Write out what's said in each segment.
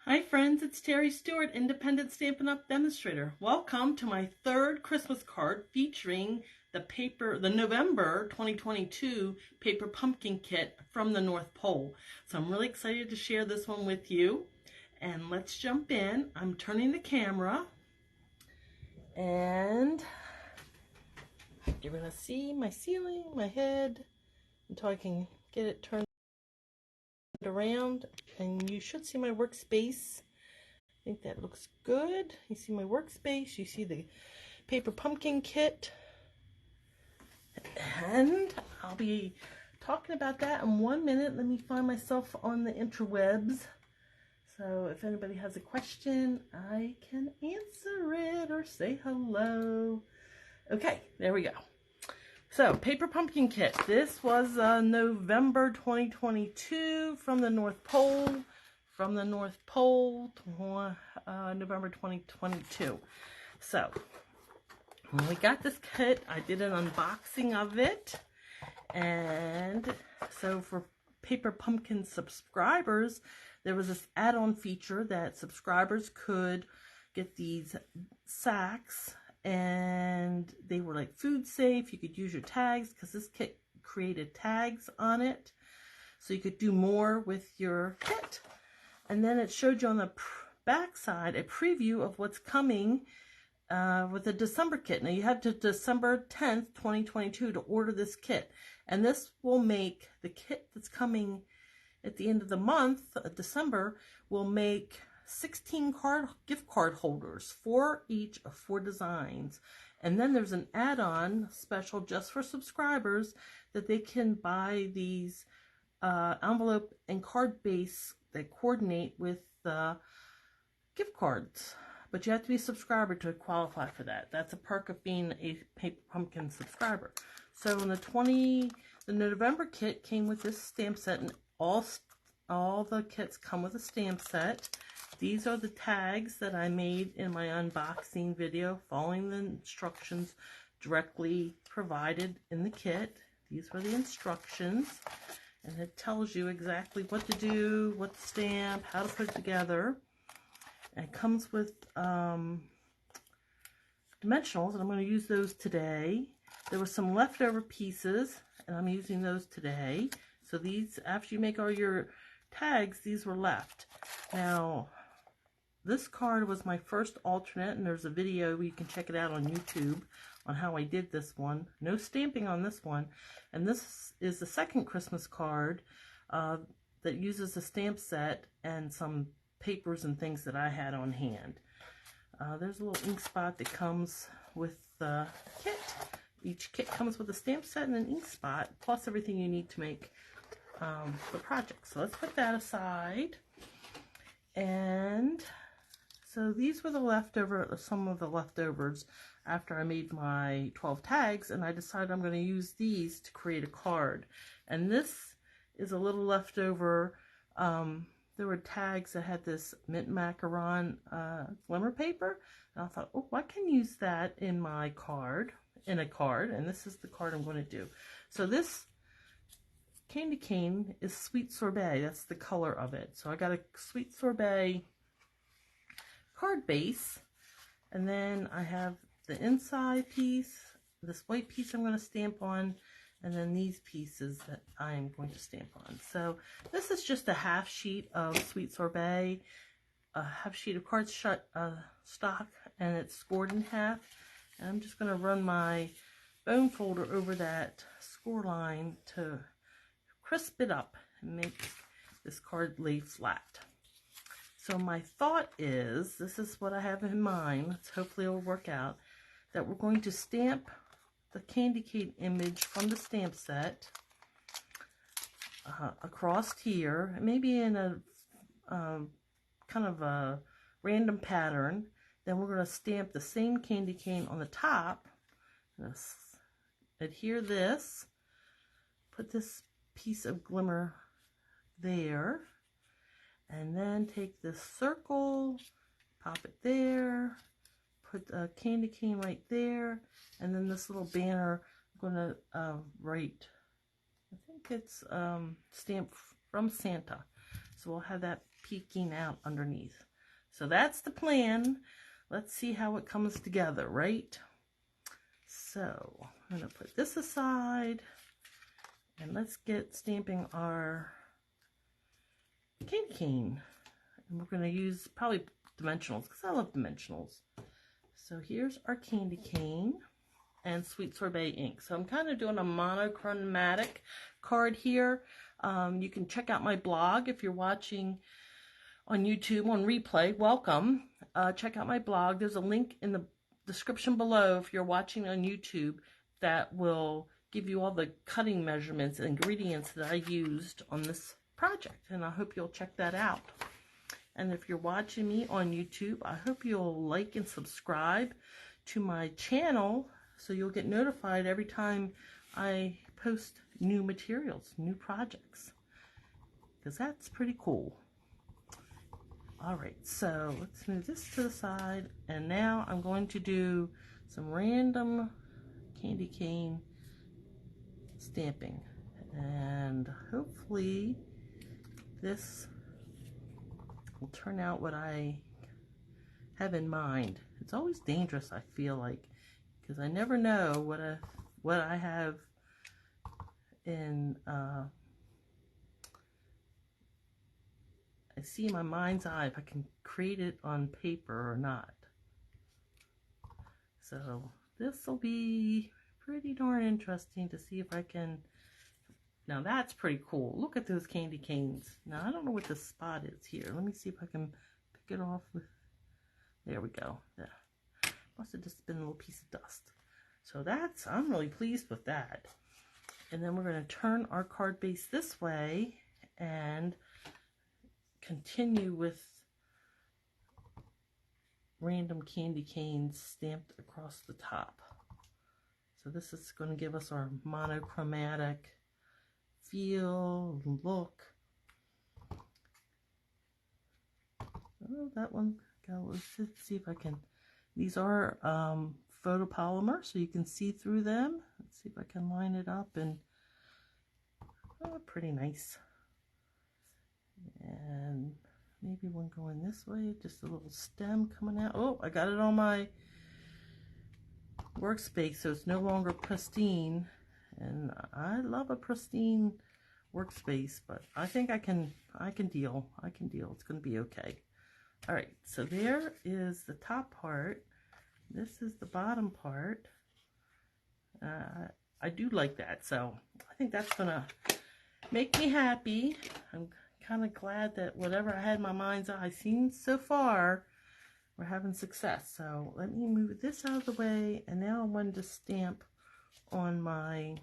Hi friends, it's Terry Stewart, Independent Stampin' Up! Demonstrator. Welcome to my third Christmas card featuring the November 2022 paper pumpkin kit from the North Pole. So I'm really excited to share this one with you. And let's jump in. I'm turning the camera and you're gonna see my ceiling, my head, until I can get it turned around, and you should see my workspace. I think that looks good. You see my workspace, you see the paper pumpkin kit, and I'll be talking about that in 1 minute. Let me find myself on the interwebs, so if anybody has a question I can answer it or say hello. Okay, there we go. So, paper pumpkin kit. This was November 2022 from the North Pole. November 2022. So, when we got this kit, I did an unboxing of it. And so for paper pumpkin subscribers, there was this add-on feature that subscribers could get these sacks, and they were like food safe. You could use your tags because this kit created tags on it, so you could do more with your kit. And then it showed you on the back side a preview of what's coming with the December kit. Now you have to December 10th, 2022 to order this kit, and this will make the kit that's coming at the end of the month, December, will make 16 gift card holders, 4 each of 4 designs. And then there's an add-on special just for subscribers that they can buy these envelope and card base that coordinate with the gift cards. But you have to be a subscriber to qualify for that. That's a perk of being a paper pumpkin subscriber. So in the November kit came with this stamp set, and all the kits come with a stamp set. These are the tags that I made in my unboxing video, following the instructions directly provided in the kit. These were the instructions, and it tells you exactly what to do, what to stamp, how to put it together. And it comes with dimensionals, and I'm going to use those today. There were some leftover pieces, and I'm using those today. So these, after you make all your tags, these were left. Now, this card was my first alternate, and there's a video, you can check it out on YouTube, on how I did this one. No stamping on this one. And this is the second Christmas card that uses a stamp set and some papers and things that I had on hand. There's a little ink spot that comes with the kit. Each kit comes with a stamp set and an ink spot, plus everything you need to make the project. So let's put that aside. And so these were some of the leftovers after I made my 12 tags, and I decided I'm going to use these to create a card. And this is a little leftover. There were tags that had this Mint Macaron glimmer paper, and I thought, oh, I can use that in my card, and this is the card I'm going to do. So this candy cane is Sweet Sorbet. That's the color of it. So I got a Sweet Sorbet card base, and then I have the inside piece, this white piece I'm going to stamp on, and then these pieces that I'm going to stamp on. So this is just a half sheet of Sweet Sorbet, a half sheet of cardstock, and it's scored in half. And I'm just going to run my bone folder over that score line to crisp it up and make this card lay flat. So my thought is, this is what I have in mind, hopefully it will work out, that we're going to stamp the candy cane image from the stamp set across here, maybe in a kind of a random pattern. Then we're going to stamp the same candy cane on the top. Adhere this, put this piece of glimmer there, and then take this circle, pop it there, put a candy cane right there, and then this little banner I'm going to write, I think it's stamped from Santa. So we'll have that peeking out underneath. So that's the plan. Let's see how it comes together, right? So I'm going to put this aside and let's get stamping our candy cane. And we're going to use probably dimensionals because I love dimensionals. So here's our candy cane and Sweet Sorbet ink. So I'm kind of doing a monochromatic card here. You can check out my blog if you're watching on YouTube on replay. Welcome. Check out my blog. There's a link in the description below if you're watching on YouTube that will give you all the cutting measurements and ingredients that I used on this project, and I hope you'll check that out. And if you're watching me on YouTube, I hope you'll like and subscribe to my channel so you'll get notified every time I post new materials, new projects, because that's pretty cool. All right, so let's move this to the side, and now I'm going to do some random candy cane stamping, and hopefully this will turn out what I have in mind. It's always dangerous, I feel like, because I never know what I have in I see in my mind's eye if I can create it on paper or not. So this will be pretty darn interesting to see if I can. Now that's pretty cool. Look at those candy canes. Now I don't know what the spot is here. Let me see if I can pick it off with, there we go. There. Must have just been a little piece of dust. So that's, I'm really pleased with that. And then we're going to turn our card base this way and continue with random candy canes stamped across the top. So this is going to give us our monochromatic feel, look. Oh, that one, let's see if I can, these are photopolymer, so you can see through them. Let's see if I can line it up, and oh, pretty nice. And maybe one going this way, just a little stem coming out. Oh, I got it on my workspace, so it's no longer pristine, and I love a pristine workspace, but I think I can deal. It's going to be okay. All right, so there is the top part. This is the bottom part. I do like that, so I think that's gonna make me happy. I'm kind of glad that whatever I had in my mind's eye seen so far, we're having success. So let me move this out of the way, and now I wanted to stamp on my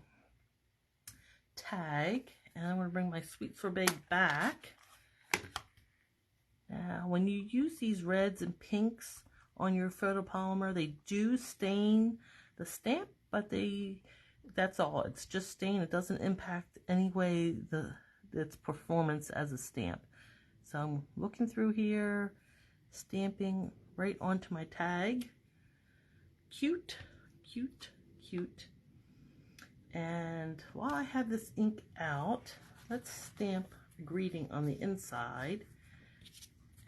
tag, and I'm going to bring my Sweet Sorbet back. Now, when you use these reds and pinks on your photopolymer, they do stain the stamp, but that's all. It's just stain. It doesn't impact any way its performance as a stamp. So I'm looking through here, stamping right onto my tag. Cute, cute, cute. And while I have this ink out, let's stamp a greeting on the inside.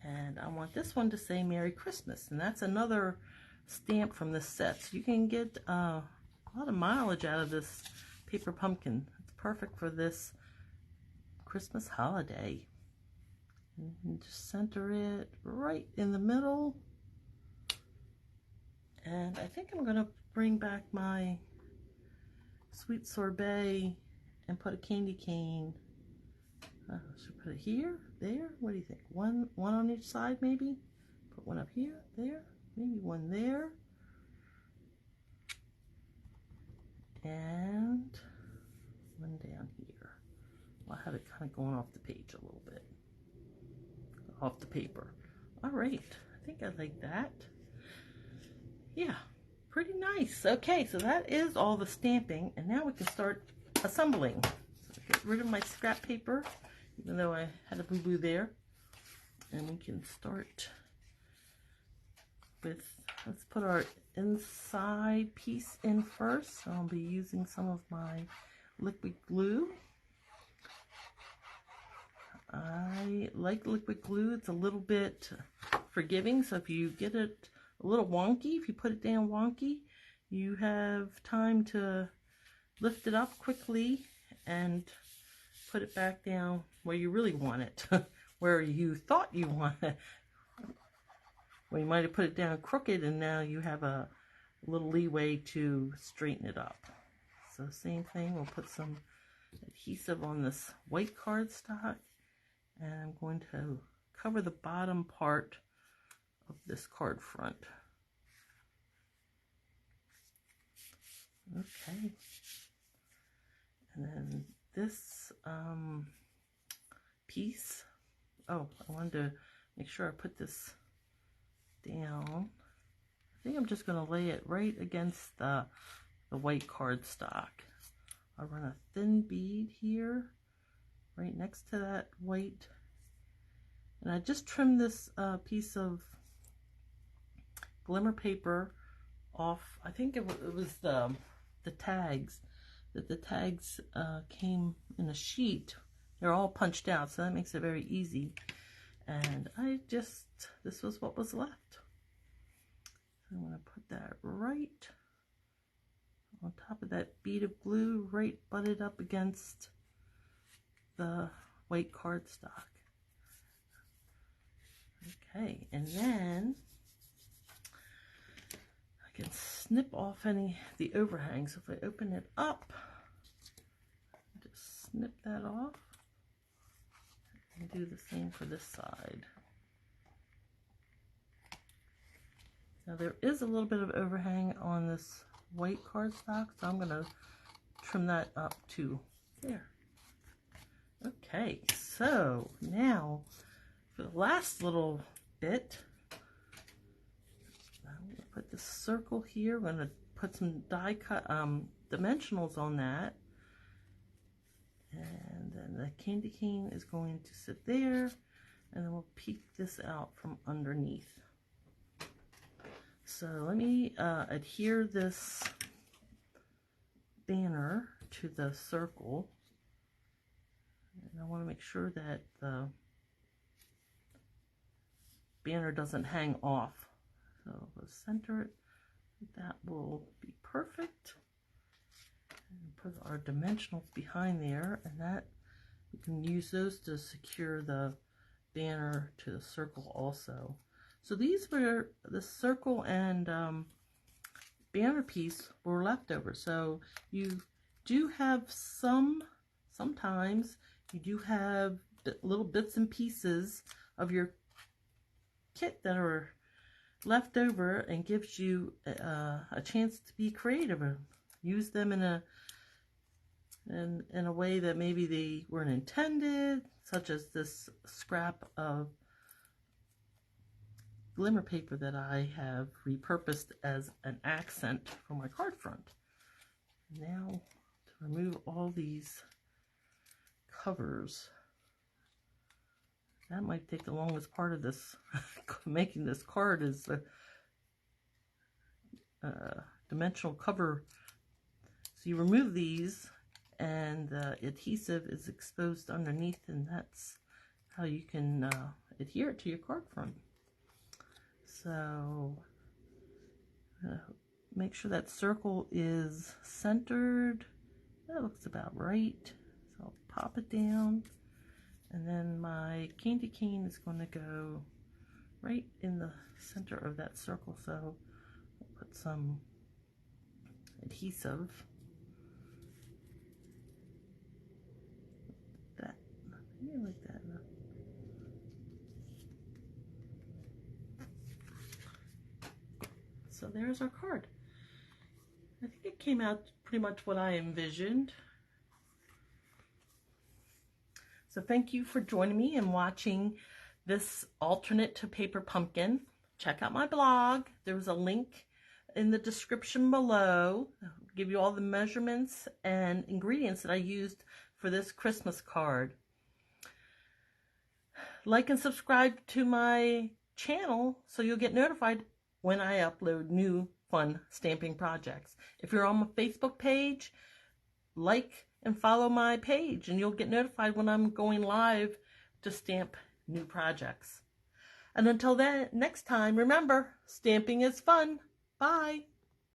And I want this one to say Merry Christmas, and that's another stamp from this set. So you can get a lot of mileage out of this paper pumpkin. It's perfect for this Christmas holiday. And just center it right in the middle. And I think I'm going to bring back my Sweet Sorbet and put a candy cane. Should I put it here, there? What do you think? One on each side, maybe? Put one up here, there, maybe one there. And one down here. Well, I have it kind of going off the page a little bit. Off the paper. All right, I think I like that. Yeah, pretty nice. Okay, so that is all the stamping, and now we can start assembling. So get rid of my scrap paper, even though I had a boo-boo there. And we can start with, let's put our inside piece in first. So I'll be using some of my liquid glue. I like liquid glue. It's a little bit forgiving, so if you get it a little wonky, if you put it down wonky, you have time to lift it up quickly and put it back down where you really want it, where you thought you wanted it. Well, you might have put it down crooked and now you have a little leeway to straighten it up. So same thing, we'll put some adhesive on this white cardstock, and I'm going to cover the bottom part of this card front. Okay. And then this piece, oh, I wanted to make sure I put this down. I think I'm just going to lay it right against the white cardstock. I'll run a thin bead here, right next to that white. And I just trimmed this piece of glimmer paper off. I think it was the tags. That the tags came in a sheet. They're all punched out, so that makes it very easy. And this was what was left. So I'm going to put that right on top of that bead of glue, right butted up against the white cardstock. Okay, and then I can snip off the overhang. So if I open it up, just snip that off and do the same for this side. Now there is a little bit of overhang on this white cardstock, so I'm going to trim that up to there. Okay, so now for the last little bit, I'm going to put this circle here. I'm going to put some die cut dimensionals on that, and then the candy cane is going to sit there, and then we'll peek this out from underneath. So let me adhere this banner to the circle, and I want to make sure that the banner doesn't hang off. So we'll center it. That will be perfect. And put our dimensionals behind there, and that we can use those to secure the banner to the circle also. So these were the circle and banner piece were left over. So you do have sometimes you do have little bits and pieces of your kit that are left over, and gives you a chance to be creative and use them in a way that maybe they weren't intended, such as this scrap of glimmer paper that I have repurposed as an accent for my card front. Now to remove all these covers. That might take the longest part of this making this card, is the dimensional cover. So you remove these, and the adhesive is exposed underneath, and that's how you can adhere it to your card front. So make sure that circle is centered. That looks about right. So I'll pop it down, and then my candy cane is going to go right in the center of that circle. So I'll put some adhesive. Like that. So there's our card. I think it came out pretty much what I envisioned. So thank you for joining me and watching this alternate to paper pumpkin. Check out my blog. There's a link in the description below. I'll give you all the measurements and ingredients that I used for this Christmas card. Like and subscribe to my channel so you'll get notified when I upload new fun stamping projects. If you're on my Facebook page, like and follow my page, and you'll get notified when I'm going live to stamp new projects. And until then, next time, remember, stamping is fun. Bye.